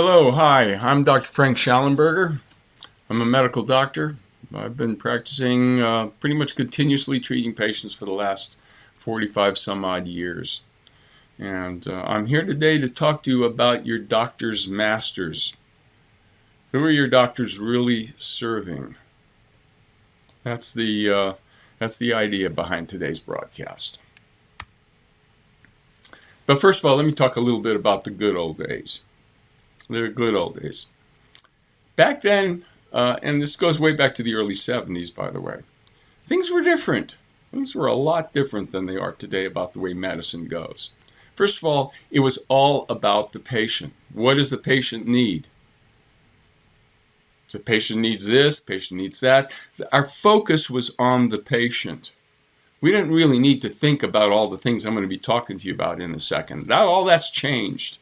Hello, hi, I'm Dr. Frank Schallenberger. I'm a medical doctor. I've been practicing pretty much continuously treating patients for the last 45 some odd years. And I'm here today to talk to you about your doctor's masters. Who are your doctors really serving? That's the idea behind today's broadcast. But first of all, let me talk a little bit about the good old days. The good old days. Back then, and this goes way back to the early 70s, by the way, things were different. Things were a lot different than they are today about the way medicine goes. First of all, it was all about the patient. What does the patient need? The patient needs this, the patient needs that. Our focus was on the patient. We didn't really need to think about all the things I'm going to be talking to you about in a second. All that's changed.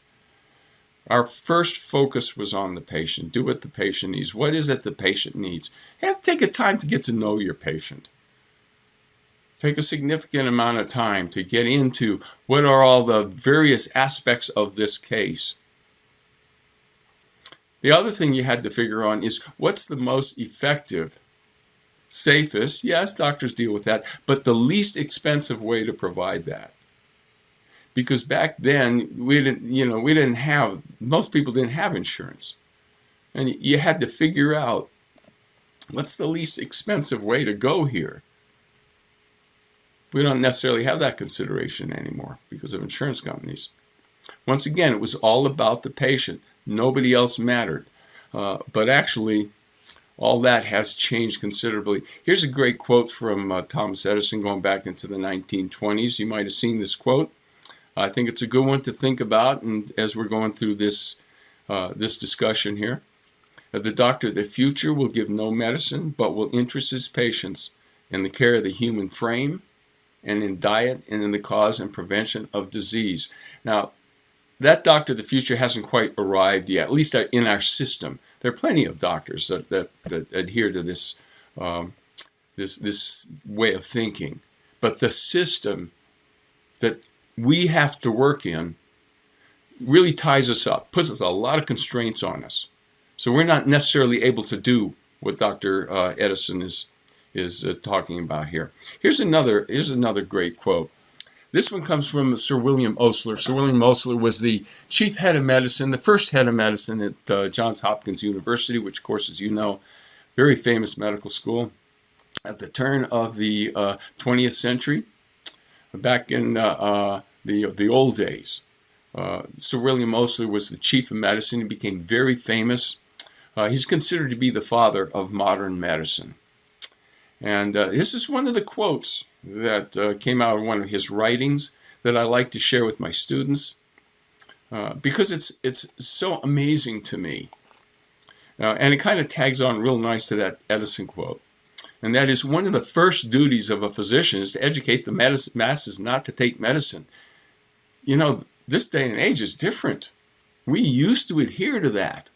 Our first focus was on the patient. Do what the patient needs. What is it the patient needs? You have to take a time to get to know your patient. Take a significant amount of time to get into what are all the various aspects of this case. The other thing you had to figure on is what's the most effective, safest, yes, doctors deal with that, but the least expensive way to provide that. Because back then, most people didn't have insurance. And you had to figure out what's the least expensive way to go here. We don't necessarily have that consideration anymore because of insurance companies. Once again, it was all about the patient. Nobody else mattered. But actually, all that has changed considerably. Here's a great quote from Thomas Edison going back into the 1920s. You might have seen this quote. I think it's a good one to think about, and as we're going through this discussion here. The doctor of the future will give no medicine, but will interest his patients in the care of the human frame, and in diet, and in the cause and prevention of disease. Now, that doctor of the future hasn't quite arrived yet, at least in our system. There are plenty of doctors that adhere to this way of thinking. But the system that we have to work in really ties us up, puts a lot of constraints on us. So we're not necessarily able to do what Dr. Edison is talking about here. Here's another great quote. This one comes from Sir William Osler. Sir William Osler was the chief head of medicine, the first head of medicine at Johns Hopkins University, which, of course, as you know, very famous medical school. At the turn of the 20th century, back in the old days, Sir William Osler was the chief of medicine. He became very famous. He's considered to be the father of modern medicine. And this is one of the quotes that came out of one of his writings that I like to share with my students because it's so amazing to me. And it kind of tags on real nice to that Edison quote. And that is, one of the first duties of a physician is to educate the masses not to take medicine. You know, this day and age is different. We used to adhere to that,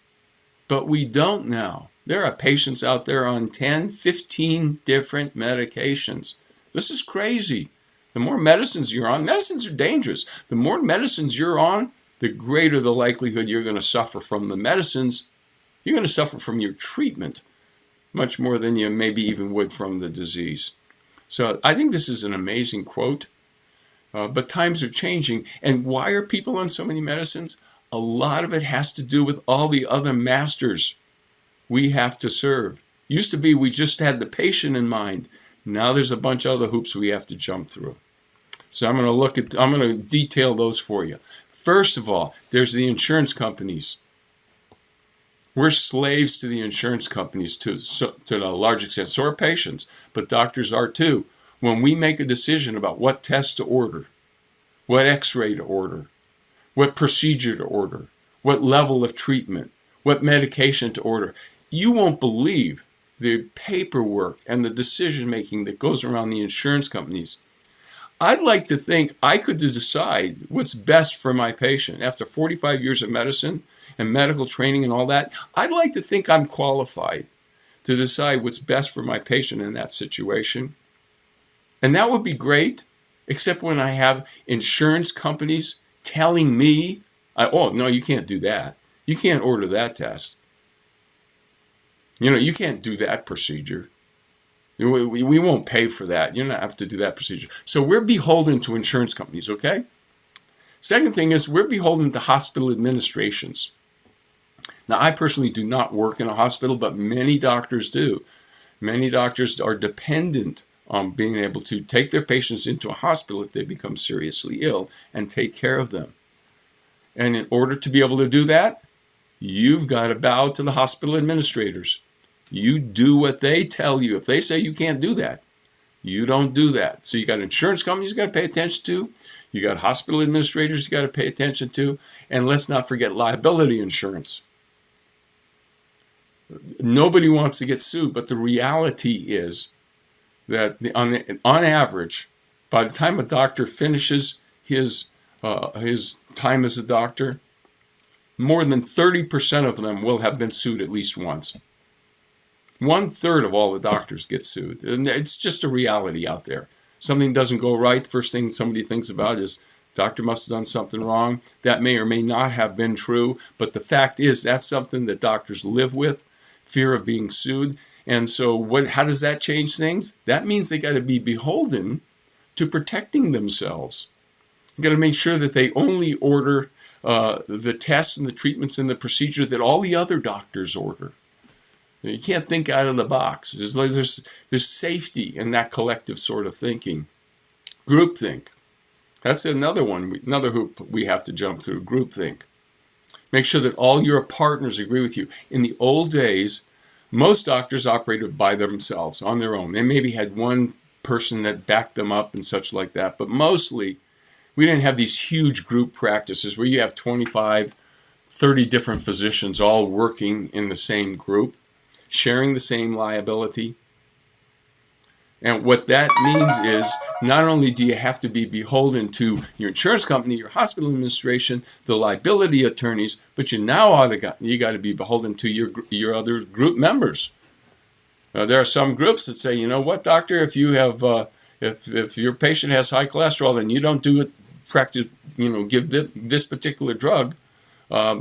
but we don't now. There are patients out there on 10, 15 different medications. This is crazy. The more medicines you're on, medicines are dangerous. The more medicines you're on, the greater the likelihood you're going to suffer from the medicines. You're going to suffer from your treatment much more than you maybe even would from the disease. So I think this is an amazing quote. But times are changing. And why are people on so many medicines? A lot of it has to do with all the other masters we have to serve. Used to be we just had the patient in mind. Now there's a bunch of other hoops we have to jump through. So I'm going to detail those for you. First of all, there's the insurance companies. We're slaves to the insurance companies to a large extent. So are patients, but doctors are too. When we make a decision about what test to order, what x-ray to order, what procedure to order, what level of treatment, what medication to order, you won't believe the paperwork and the decision-making that goes around the insurance companies. I'd like to think I could decide what's best for my patient. After 45 years of medicine and medical training and all that, I'd like to think I'm qualified to decide what's best for my patient in that situation. And that would be great, except when I have insurance companies telling me, oh, no, you can't do that. You can't order that test. You can't do that procedure. We won't pay for that. You don't have to do that procedure. So we're beholden to insurance companies, okay? Second thing is we're beholden to hospital administrations. Now, I personally do not work in a hospital, but many doctors do. Many doctors are dependent on being able to take their patients into a hospital if they become seriously ill and take care of them. And in order to be able to do that, you've got to bow to the hospital administrators. You do what they tell you. If they say you can't do that, you don't do that. So you got insurance companies you got to pay attention to. You got hospital administrators you got to pay attention to. And let's not forget liability insurance. Nobody wants to get sued, but the reality is that on average, by the time a doctor finishes his time as a doctor, more than 30% of them will have been sued at least once. 1/3 of all the doctors get sued. And it's just a reality out there. Something doesn't go right, the first thing somebody thinks about is, doctor must have done something wrong. That may or may not have been true, but the fact is that's something that doctors live with, fear of being sued. And so how does that change things? That means they got to be beholden to protecting themselves. You got to make sure that they only order the tests and the treatments and the procedure that all the other doctors order. You can't think out of the box. There's safety in that collective sort of thinking. Groupthink. That's another one, another hoop we have to jump through, groupthink. Make sure that all your partners agree with you. In the old days, most doctors operated by themselves, on their own. They maybe had one person that backed them up and such like that, but mostly we didn't have these huge group practices where you have 25, 30 different physicians all working in the same group, sharing the same liability. And what that means is not only do you have to be beholden to your insurance company, your hospital administration, the liability attorneys, but you got to be beholden to your other group members. There are some groups that say, you know what, doctor, if you have if your patient has high cholesterol and you don't give this particular drug,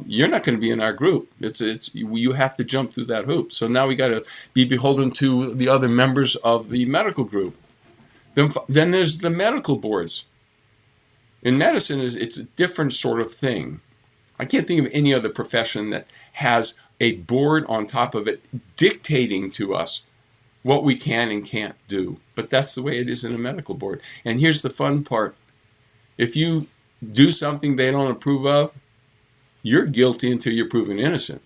you're not going to be in our group. You have to jump through that hoop. So now we got to be beholden to the other members of the medical group. Then there's the medical boards. In medicine, it's a different sort of thing. I can't think of any other profession that has a board on top of it dictating to us what we can and can't do. But that's the way it is in a medical board. And here's the fun part. If you do something they don't approve of, you're guilty until you're proven innocent.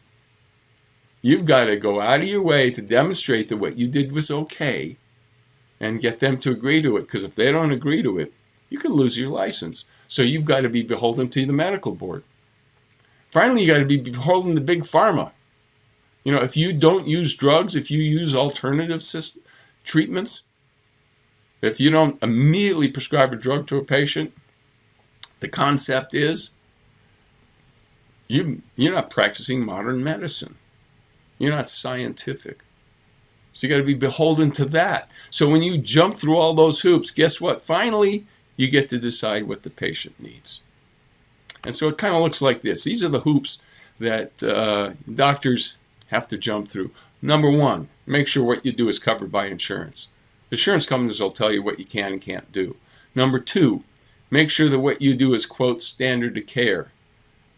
You've got to go out of your way to demonstrate that what you did was okay and get them to agree to it. Because if they don't agree to it, you could lose your license. So you've got to be beholden to the medical board. Finally, you got to be beholden to big pharma. If you don't use drugs, if you use alternative treatments, if you don't immediately prescribe a drug to a patient, the concept is you're not practicing modern medicine. You're not scientific. So you got to be beholden to that. So when you jump through all those hoops, guess what? Finally, you get to decide what the patient needs. And so it kind of looks like this. These are the hoops that doctors have to jump through. Number one, make sure what you do is covered by insurance. Insurance companies will tell you what you can and can't do. Number two, make sure that what you do is, quote, standard of care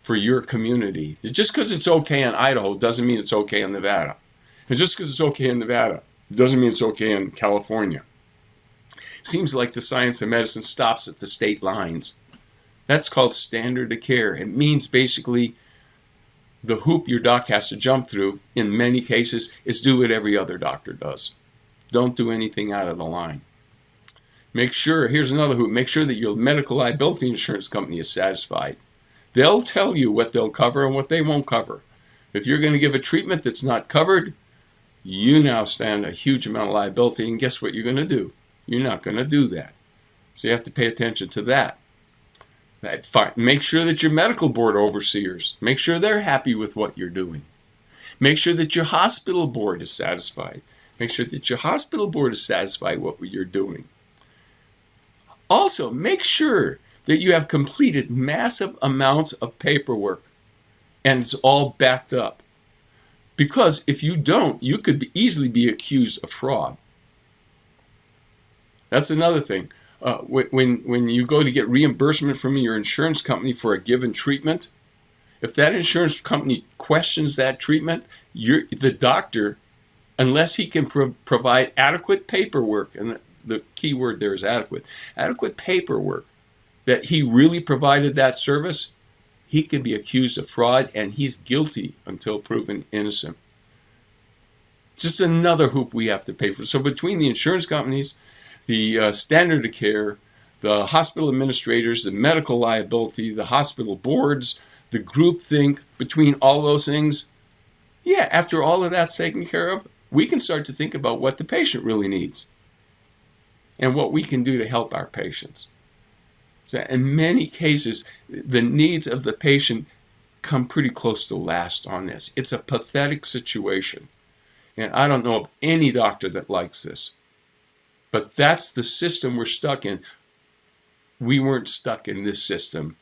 for your community. Just because it's okay in Idaho doesn't mean it's okay in Nevada. And just because it's okay in Nevada doesn't mean it's okay in California. Seems like the science of medicine stops at the state lines. That's called standard of care. It means basically the hoop your doc has to jump through, in many cases, is do what every other doctor does. Don't do anything out of the line. Here's another hoop, make sure that your medical liability insurance company is satisfied. They'll tell you what they'll cover and what they won't cover. If you're going to give a treatment that's not covered, you now stand a huge amount of liability, and guess what you're going to do? You're not going to do that. So you have to pay attention to that. Make sure that your medical board overseers, make sure they're happy with what you're doing. Make sure that your hospital board is satisfied. Make sure that your hospital board is satisfied with what you're doing. Also, make sure that you have completed massive amounts of paperwork and it's all backed up. Because if you don't, you could easily be accused of fraud. That's another thing. When you go to get reimbursement from your insurance company for a given treatment, if that insurance company questions that treatment, the doctor, unless he can provide adequate paperwork, and the key word there is adequate paperwork, that he really provided that service, he can be accused of fraud, and he's guilty until proven innocent. Just another hoop we have to pay for. So between the insurance companies, the standard of care, the hospital administrators, the medical liability, the hospital boards, the groupthink, between all those things, yeah, after all of that's taken care of, we can start to think about what the patient really needs and what we can do to help our patients. So in many cases, the needs of the patient come pretty close to last on this. It's a pathetic situation. And I don't know of any doctor that likes this. But that's the system we're stuck in. We weren't stuck in this system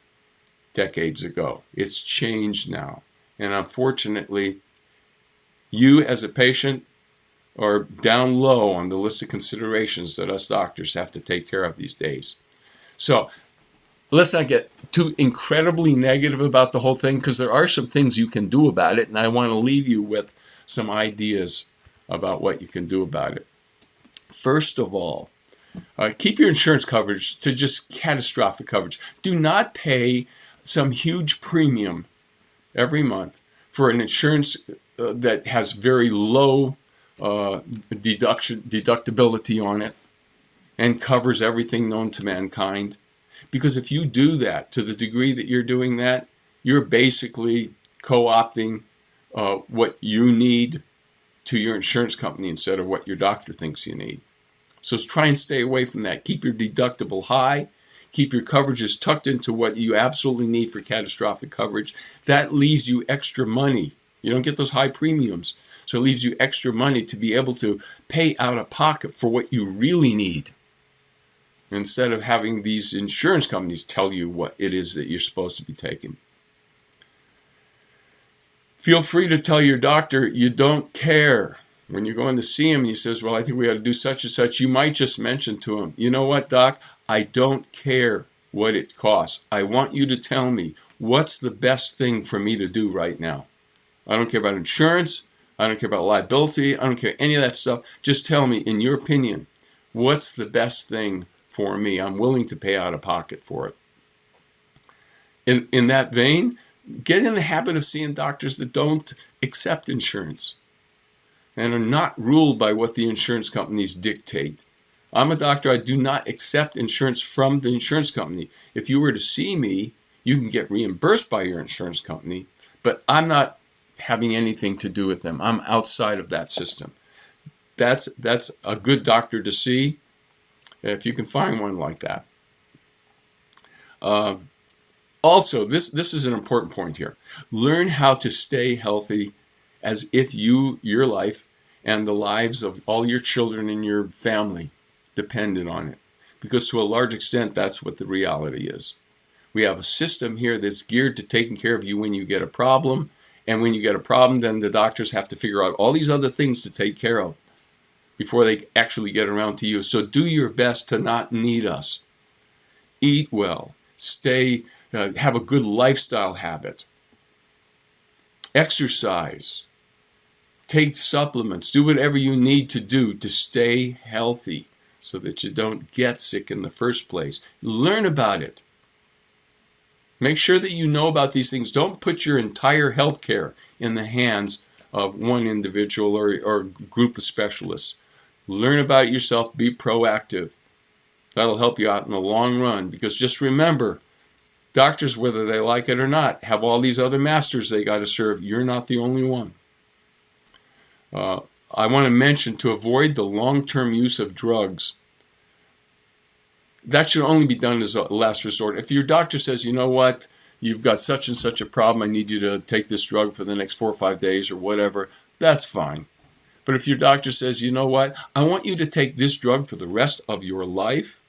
decades ago. It's changed now. And unfortunately, you as a patient are down low on the list of considerations that us doctors have to take care of these days. So let's not get too incredibly negative about the whole thing, because there are some things you can do about it, and I want to leave you with some ideas about what you can do about it. First of all, keep your insurance coverage to just catastrophic coverage. Do not pay some huge premium every month for an insurance that has very low deductibility on it and covers everything known to mankind. Because if you do that to the degree that you're doing that, you're basically co-opting what you need to your insurance company instead of what your doctor thinks you need. So try and stay away from that. Keep your deductible high. Keep your coverages tucked into what you absolutely need for catastrophic coverage. That leaves you extra money. You don't get those high premiums. So it leaves you extra money to be able to pay out of pocket for what you really need, instead of having these insurance companies tell you what it is that you're supposed to be taking. Feel free to tell your doctor you don't care. When you go in to see him and he says, well, I think we ought to do such and such, you might just mention to him, you know what, doc, I don't care what it costs. I want you to tell me what's the best thing for me to do right now. I don't care about insurance. I don't care about liability. I don't care any of that stuff. Just tell me, in your opinion, what's the best thing for me? I'm willing to pay out of pocket for it. In that vein, get in the habit of seeing doctors that don't accept insurance and are not ruled by what the insurance companies dictate. I'm a doctor. I do not accept insurance from the insurance company. If you were to see me, you can get reimbursed by your insurance company, but I'm not having anything to do with them. I'm outside of that system. That's a good doctor to see, if you can find one like that. Also, this is an important point here. Learn how to stay healthy as if your life and the lives of all your children and your family depended on it. Because to a large extent, that's what the reality is. We have a system here that's geared to taking care of you when you get a problem. And when you get a problem, then the doctors have to figure out all these other things to take care of before they actually get around to you. So do your best to not need us. Eat well. Have a good lifestyle habit. Exercise. Take supplements. Do whatever you need to do to stay healthy so that you don't get sick in the first place. Learn about it. Make sure that you know about these things. Don't put your entire health care in the hands of one individual or group of specialists. Learn about it yourself. Be proactive. That'll help you out in the long run, because just remember, doctors, whether they like it or not, have all these other masters they got to serve. You're not the only one. I want to mention, to avoid the long-term use of drugs, that should only be done as a last resort. If your doctor says, you know what, you've got such and such a problem, I need you to take this drug for the next 4 or 5 days or whatever, that's fine. But if your doctor says, you know what, I want you to take this drug for the rest of your life,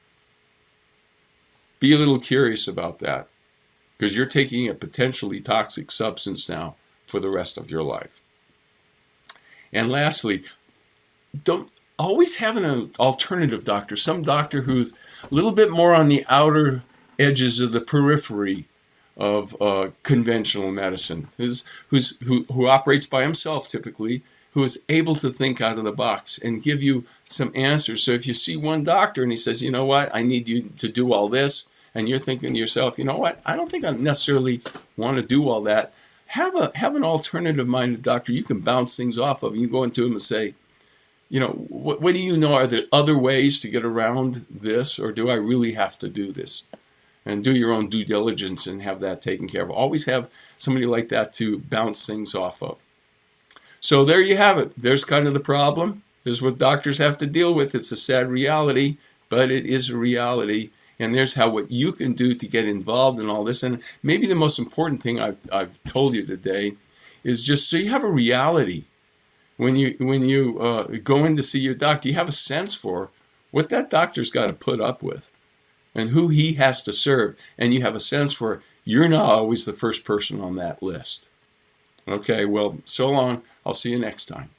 be a little curious about that. because you're taking a potentially toxic substance now for the rest of your life. And lastly, don't always have an alternative doctor, some doctor who's a little bit more on the outer edges of the periphery of conventional medicine, who operates by himself typically, who is able to think out of the box and give you some answers. So if you see one doctor and he says, you know what, I need you to do all this, and you're thinking to yourself, you know what, I don't think I necessarily want to do all that, have an alternative minded doctor you can bounce things off of. You can go into him and say, you know, what do you know? Are there other ways to get around this, or do I really have to do this? And do your own due diligence and have that taken care of. Always have somebody like that to bounce things off of. So there you have it. There's kind of the problem. There's what doctors have to deal with. It's a sad reality, but it is a reality. And there's what you can do to get involved in all this. And maybe the most important thing I've told you today is just so you have a reality. When you go in to see your doctor, you have a sense for what that doctor's got to put up with and who he has to serve. And you have a sense for you're not always the first person on that list. Okay, well, so long. I'll see you next time.